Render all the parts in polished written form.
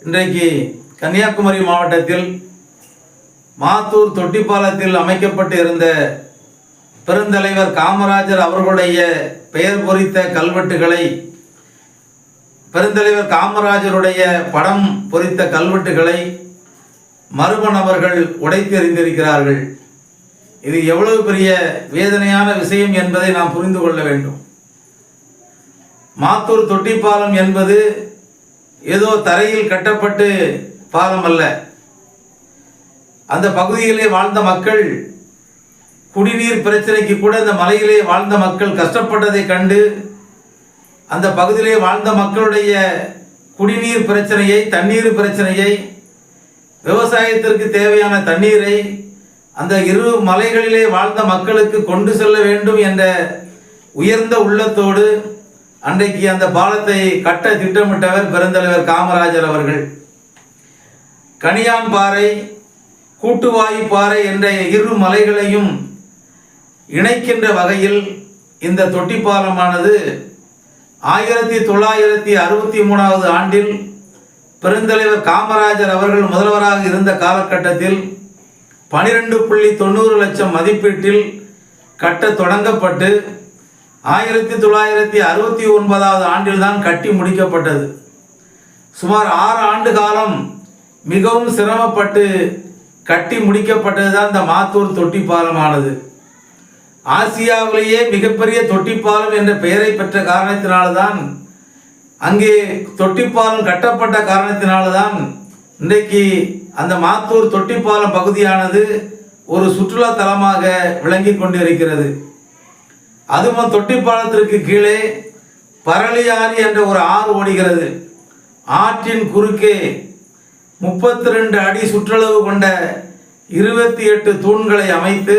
இன்றைக்கு கன்னியாகுமரி மாவட்டத்தில் மாத்தூர் தொட்டிப்பாலத்தில் அமைக்கப்பட்டு இருந்த பெருந்தலைவர் காமராஜர் அவர்களுடைய பெயர் பொறித்த கல்வெட்டுகளை, பெருந்தலைவர் காமராஜருடைய படம் பொறித்த கல்வெட்டுகளை மர்ம நபர்கள் உடைத்து எறிந்திருக்கிறார்கள். இது எவ்வளவு பெரிய வேதனையான விஷயம் என்பதை நாம் புரிந்து கொள்ள வேண்டும். மாத்தூர் தொட்டிப்பாலம் என்பது ஏதோ தரையில் கட்டப்பட்டு பாலம் அல்ல. அந்த பகுதியிலே வாழ்ந்த மக்கள் குடிநீர் பிரச்சனைக்கு கூட அந்த மலையிலே வாழ்ந்த மக்கள் கஷ்டப்பட்டதை கண்டு அந்த பகுதியிலே வாழ்ந்த மக்களுடைய குடிநீர் பிரச்சனையை, தண்ணீர் பிரச்சனையை, விவசாயத்திற்கு தேவையான தண்ணீரை அந்த இரு மலைகளிலே வாழ்ந்த மக்களுக்கு கொண்டு செல்ல வேண்டும் என்ற உயர்ந்த உள்ளத்தோடு அன்றைக்கு அந்த பாலத்தை கட்ட திட்டமிட்டவர் பெருந்தலைவர் காமராஜர் அவர்கள். கனியான்பாறை, கூட்டுவாய்ப்பாறை என்ற இரு மலைகளையும் இணைக்கின்ற வகையில் இந்த தொட்டிப்பாலமானது 1963 ஆண்டில் பெருந்தலைவர் காமராஜர் அவர்கள் முதல்வராக இருந்த காலகட்டத்தில் 12.90 லட்சம் மதிப்பீட்டில் கட்ட தொடங்கப்பட்டு 1969 ஆண்டில் தான் கட்டி முடிக்கப்பட்டது. சுமார் 6 ஆண்டு காலம் மிகவும் சிரமப்பட்டு கட்டி முடிக்கப்பட்டது தான் இந்த மாத்தூர் தொட்டிப்பாலமானது. ஆசியாவிலேயே மிகப்பெரிய தொட்டிப்பாலம் என்ற பெயரை பெற்ற காரணத்தினால்தான், அங்கே தொட்டிப்பாலம் கட்டப்பட்ட காரணத்தினால்தான் இன்றைக்கு அந்த மாத்தூர் தொட்டிப்பாலம் பகுதியானது ஒரு சுற்றுலா தலமாக விளங்கி கொண்டிருக்கிறது. அதுவும் தொட்டிப்பாலத்திற்கு கீழே பரளியாறு என்ற ஒரு ஆறு ஓடுகிறது. ஆற்றின் குறுக்கே 32 அடி சுற்றளவு கொண்ட 28 தூண்களை அமைத்து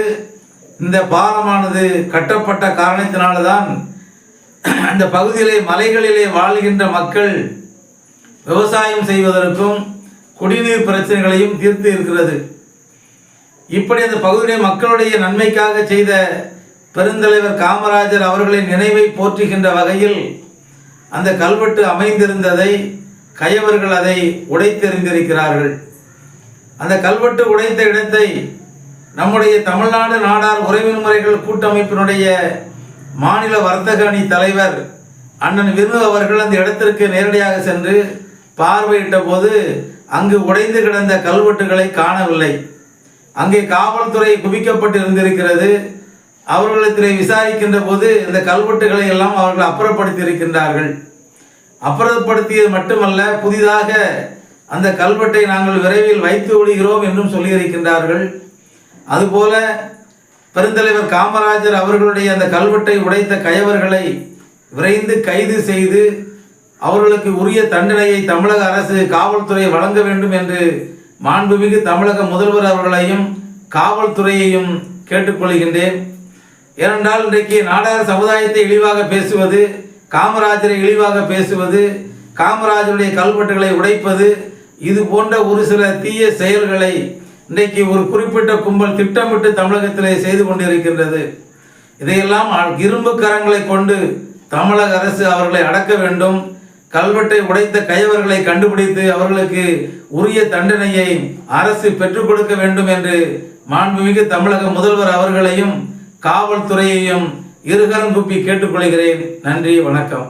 இந்த பாலமானது கட்டப்பட்ட காரணத்தினால்தான் அந்த பகுதியிலே மலைகளிலே வாழ்கின்ற மக்கள் விவசாயம் செய்வதற்கும் குடிநீர் பிரச்சனைகளையும் தீர்த்து இருக்கிறது. இப்படி அந்த பகுதியிலே மக்களுடைய நன்மைக்காக செய்த பெருந்தலைவர் காமராஜர் அவர்களின் நினைவை போற்றுகின்ற வகையில் அந்த கல்வெட்டு அமைந்திருந்ததை கயவர்கள் அதை உடைத்தெறிந்திருக்கிறார்கள். அந்த கல்வெட்டு உடைத்த இடத்தை நம்முடைய தமிழ்நாடு நாடார் உறவின் முறைகள் கூட்டமைப்பினுடைய மாநில வர்த்தக அணி தலைவர் அண்ணன் வினு அவர்கள் அந்த இடத்திற்கு நேரடியாக சென்று பார்வையிட்ட போது அங்கு உடைந்து கிடந்த கல்வெட்டுகளை காணவில்லை. அங்கே காவல்துறை குவிக்கப்பட்டு இருந்திருக்கிறது. அவர்களிடத்தில் விசாரிக்கின்ற போது இந்த கல்வெட்டுகளை எல்லாம் அவர்கள் அப்புறப்படுத்தி இருக்கின்றார்கள். அப்புறப்படுத்தியது மட்டுமல்ல, புதிதாக அந்த கல்வெட்டை நாங்கள் விரைவில் வைத்து விடுகிறோம் என்றும் சொல்லியிருக்கின்றார்கள். அதுபோல பெருந்தலைவர் காமராஜர் அவர்களுடைய அந்த கல்வெட்டை உடைத்த கயவர்களை விரைந்து கைது செய்து அவர்களுக்கு உரிய தண்டனையை தமிழக அரசு, காவல்துறை வழங்க வேண்டும் என்று மாண்புமிகு தமிழக முதல்வர் அவர்களையும் காவல்துறையையும் கேட்டுக்கொள்கின்றேன். ஏனென்றால் இன்றைக்கு நாடார் சமுதாயத்தை இழிவாக பேசுவது, காமராஜரை இழிவாக பேசுவது, காமராஜருடைய கல்வெட்டுகளை உடைப்பது, இது போன்ற ஒரு சில தீய செயல்களை இன்றைக்கு ஒரு குறிப்பிட்ட கும்பல் திட்டமிட்டு தமிழகத்திலே செய்து கொண்டிருக்கின்றது. இதையெல்லாம் இரும்பு கரங்களை கொண்டு தமிழக அரசு அவர்களை அடக்க வேண்டும். கல்வெட்டை உடைத்த கயவர்களை கண்டுபிடித்து அவர்களுக்கு உரிய தண்டனையை அரசு பெற்றுக் கொடுக்க வேண்டும் என்று மாண்புமிகு தமிழக முதல்வர் அவர்களையும் காவல்துறையையும் இருகரம் கூப்பி கேட்டுக்கொள்கிறேன். நன்றி, வணக்கம்.